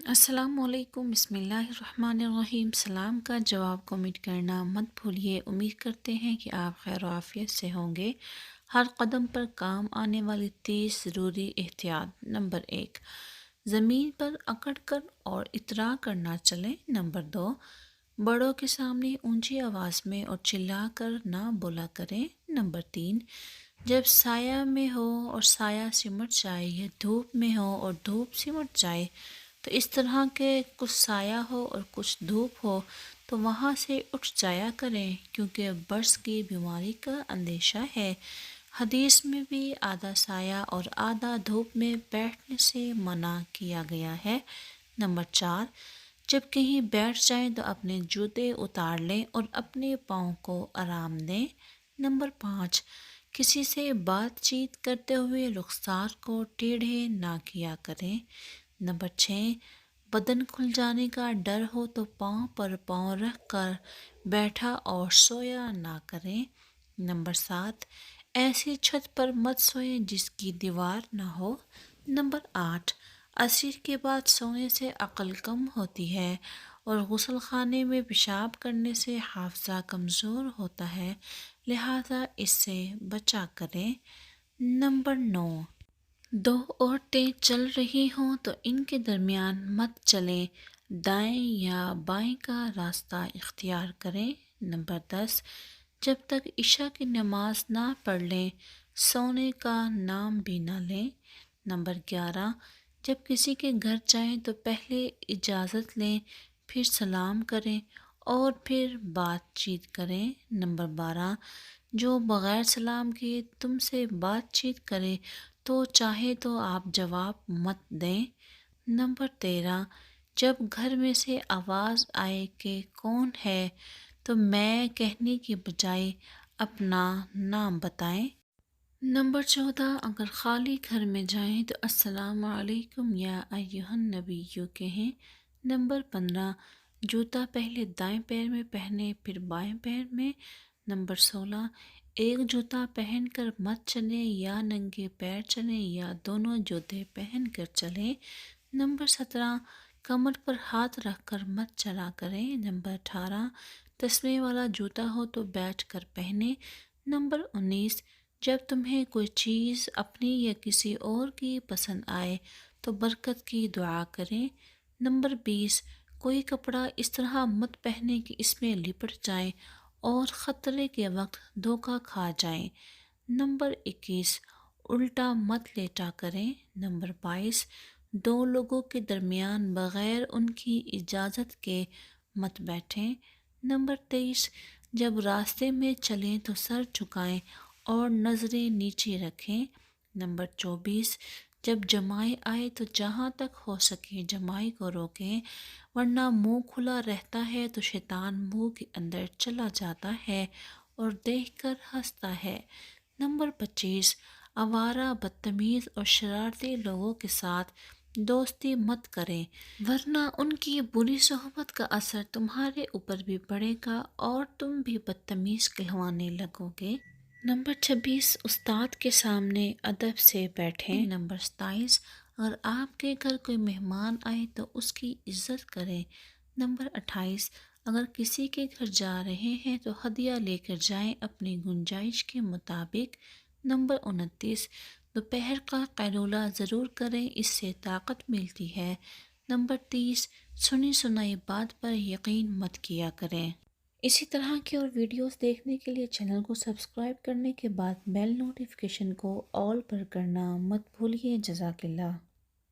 السلام علیکم، بسم اللہ الرحمن الرحیم۔ سلام کا جواب کمنٹ کرنا مت بھولیے۔ امید کرتے ہیں کہ آپ خیر و عافیت سے ہوں گے۔ ہر قدم پر کام آنے والی 30 ضروری احتیاط۔ نمبر 1، زمین پر اکڑ کر اور اترا کر نہ چلیں۔ نمبر 2، بڑوں کے سامنے اونچی آواز میں اور چلا کر نہ بولا کریں۔ نمبر 3، جب سایہ میں ہو اور سایہ سمٹ جائے یا دھوپ میں ہو اور دھوپ سمٹ جائے تو اس طرح کے کچھ سایہ ہو اور کچھ دھوپ ہو تو وہاں سے اٹھ جایا کریں، کیونکہ برس کی بیماری کا اندیشہ ہے۔ حدیث میں بھی آدھا سایہ اور آدھا دھوپ میں بیٹھنے سے منع کیا گیا ہے۔ نمبر 4، جب کہیں بیٹھ جائیں تو اپنے جوتے اتار لیں اور اپنے پاؤں کو آرام دیں۔ نمبر 5، کسی سے بات چیت کرتے ہوئے رخسار کو ٹیڑھے نہ کیا کریں۔ نمبر 6، بدن کھل جانے کا ڈر ہو تو پاؤں پر پاؤں رکھ کر بیٹھا اور سویا نہ کریں۔ نمبر 7، ایسی چھت پر مت سوئیں جس کی دیوار نہ ہو۔ نمبر 8، عصر کے بعد سونے سے عقل کم ہوتی ہے اور غسل خانے میں پیشاب کرنے سے حافظہ کمزور ہوتا ہے، لہذا اس سے بچا کریں۔ نمبر 9، دو عورتیں چل رہی ہوں تو ان کے درمیان مت چلیں، دائیں یا بائیں کا راستہ اختیار کریں۔ نمبر 10، جب تک عشاء کی نماز نہ پڑھ لیں سونے کا نام بھی نہ لیں۔ نمبر 11، جب کسی کے گھر جائیں تو پہلے اجازت لیں، پھر سلام کریں اور پھر بات چیت کریں۔ نمبر 12، جو بغیر سلام کیے تم سے بات چیت کرے تو چاہے تو آپ جواب مت دیں۔ نمبر 13، جب گھر میں سے آواز آئے کہ کون ہے تو میں کہنے کی بجائے اپنا نام بتائیں۔ نمبر 14، اگر خالی گھر میں جائیں تو السلام علیکم یا ایھا النبی کہیں۔ نمبر 15، جوتا پہلے دائیں پیر میں پہنیں پھر بائیں پیر میں۔ نمبر 16، ایک جوتا پہن کر مت چلیں، یا ننگے پیر چلیں یا دونوں جوتے پہن کر چلیں۔ نمبر 17، کمر پر ہاتھ رکھ کر مت چلا کریں۔ نمبر 18، تسمے والا جوتا ہو تو بیٹھ کر پہنیں۔ نمبر 19، جب تمہیں کوئی چیز اپنی یا کسی اور کی پسند آئے تو برکت کی دعا کریں۔ نمبر 20، کوئی کپڑا اس طرح مت پہنیں کہ اس میں لپٹ جائیں اور خطرے کے وقت دھوکہ کھا جائیں۔ نمبر 21، الٹا مت لیٹا کریں۔ نمبر 22، دو لوگوں کے درمیان بغیر ان کی اجازت کے مت بیٹھیں۔ نمبر 23، جب راستے میں چلیں تو سر جھکائیں اور نظریں نیچے رکھیں۔ نمبر 24، جب جمائی آئے تو جہاں تک ہو سکے جمائی کو روکیں، ورنہ منہ کھلا رہتا ہے تو شیطان منہ کے اندر چلا جاتا ہے اور دیکھ کر ہنستا ہے۔ نمبر 25، آوارہ، بدتمیز اور شرارتی لوگوں کے ساتھ دوستی مت کریں، ورنہ ان کی بری صحبت کا اثر تمہارے اوپر بھی پڑے گا اور تم بھی بدتمیز کہلوانے لگو گے۔ نمبر 26، استاد کے سامنے ادب سے بیٹھیں۔ نمبر 27، اگر آپ کے گھر کوئی مہمان آئے تو اس کی عزت کریں۔ نمبر 28، اگر کسی کے گھر جا رہے ہیں تو ہدیہ لے کر جائیں اپنی گنجائش کے مطابق۔ نمبر 29، دوپہر کا قیلولہ ضرور کریں، اس سے طاقت ملتی ہے۔ نمبر 30، سنی سنائی بات پر یقین مت کیا کریں۔ اسی طرح کی اور ویڈیوز دیکھنے کے لیے چینل کو سبسکرائب کرنے کے بعد بیل نوٹیفیکیشن کو آل پر کرنا مت بھولیے۔ جزاک اللہ۔